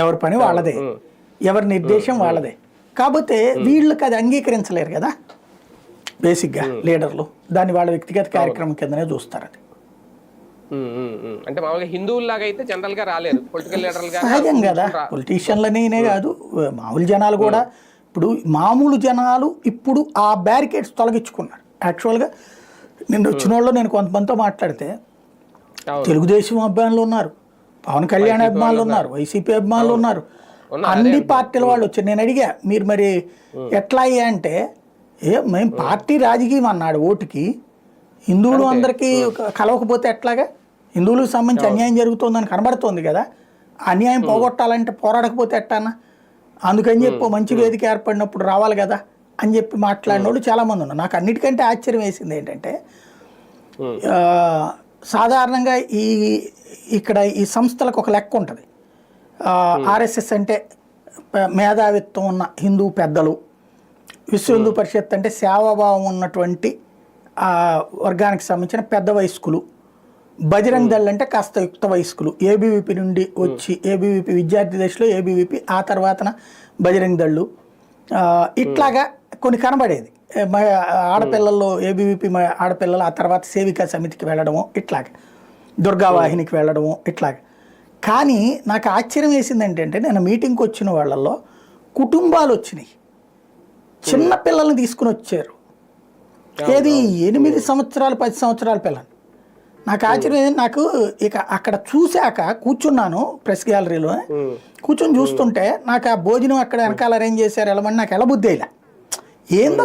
ఎవరి పని వాళ్ళదే, ఎవరి నిర్దేశం వాళ్ళదే. కాకపోతే వీళ్ళకి అది అంగీకరించలేరు కదా బేసిక్గా లీడర్లు, దాన్ని వాళ్ళ వ్యక్తిగత కార్యక్రమం కిందనే చూస్తారు. అది అంటే మామూలుగా హిందువుల్లాగా అయితే జనరల్ గా రాలేరు పొలిటికల్ లీడర్లుగా. సహజం కదా, పొలిటీషియన్లనే కాదు మామూలు జనాలు కూడా. ఇప్పుడు మామూలు జనాలు ఇప్పుడు ఆ బ్యారికేడ్స్ తొలగించుకున్నారు. యాక్చువల్గా నిన్న వచ్చిన వాళ్ళు నేను కొంతమందితో మాట్లాడితే తెలుగుదేశం అభిమానులు ఉన్నారు, పవన్ కళ్యాణ్ అభిమానులు ఉన్నారు, వైసీపీ అభిమానులు ఉన్నారు, అన్ని పార్టీల వాళ్ళు వచ్చారు. నేను అడిగా మీరు మరి ఎట్లా అయ్యా అంటే, మేము పార్టీ రాజకీయం అన్నాడు ఓటుకి, హిందువులు అందరికీ కలవకపోతే ఎట్లాగా, హిందువులకు సంబంధించి అన్యాయం జరుగుతుందని కనబడుతోంది కదా, అన్యాయం పోగొట్టాలంటే పోరాడకపోతే ఎట్టానా, అందుకని చెప్పి మంచి వేదిక ఏర్పడినప్పుడు రావాలి కదా అని చెప్పి మాట్లాడిన వాళ్ళు చాలామంది ఉన్నారు. నాకు అన్నిటికంటే ఆశ్చర్యం వేసింది ఏంటంటే, సాధారణంగా ఇక్కడ ఈ సంస్థలకు ఒక లెక్క ఉంటుంది. ఆర్ఎస్ఎస్ అంటే మేధావిత్వం ఉన్న హిందూ పెద్దలు, విశ్వ హిందూ పరిషత్ అంటే సేవాభావం ఉన్నటువంటి వర్గానికి సంబంధించిన పెద్ద వయస్కులు, బజరంగ్ దళ్ అంటే కాస్త యుక్త వయస్కులు, ఏబీవీపీ నుండి వచ్చి ఏబీవీపీ విద్యార్థి దశలో ఏబీవీపీ, ఆ తర్వాతన బజరంగ్ దళ్ళు, ఇట్లాగా కొన్ని కనబడేది. ఆడపిల్లల్లో ఏబీవీపీ ఆడపిల్లలు, ఆ తర్వాత సేవికా సమితికి వెళ్ళడము, ఇట్లాగా దుర్గావాహినికి వెళ్ళడము, ఇట్లాగా. కానీ నాకు ఆశ్చర్యం వేసింది ఏంటంటే, నేను మీటింగ్కి వచ్చిన వాళ్ళల్లో కుటుంబాలు వచ్చినాయి, చిన్న పిల్లల్ని తీసుకుని వచ్చారు. ఏది 8 సంవత్సరాలు 10 సంవత్సరాల పిల్లలు. నాకు ఆశ్చర్యం, నాకు ఇక అక్కడ చూశాక కూర్చున్నాను ప్రెస్ గ్యాలరీలో, కూర్చొని చూస్తుంటే నాకు ఆ భోజనం అక్కడ వెనకాల అరేంజ్ చేశారు వెళ్ళమని నాకు ఎలా బుద్ధి ఇలా ఏందో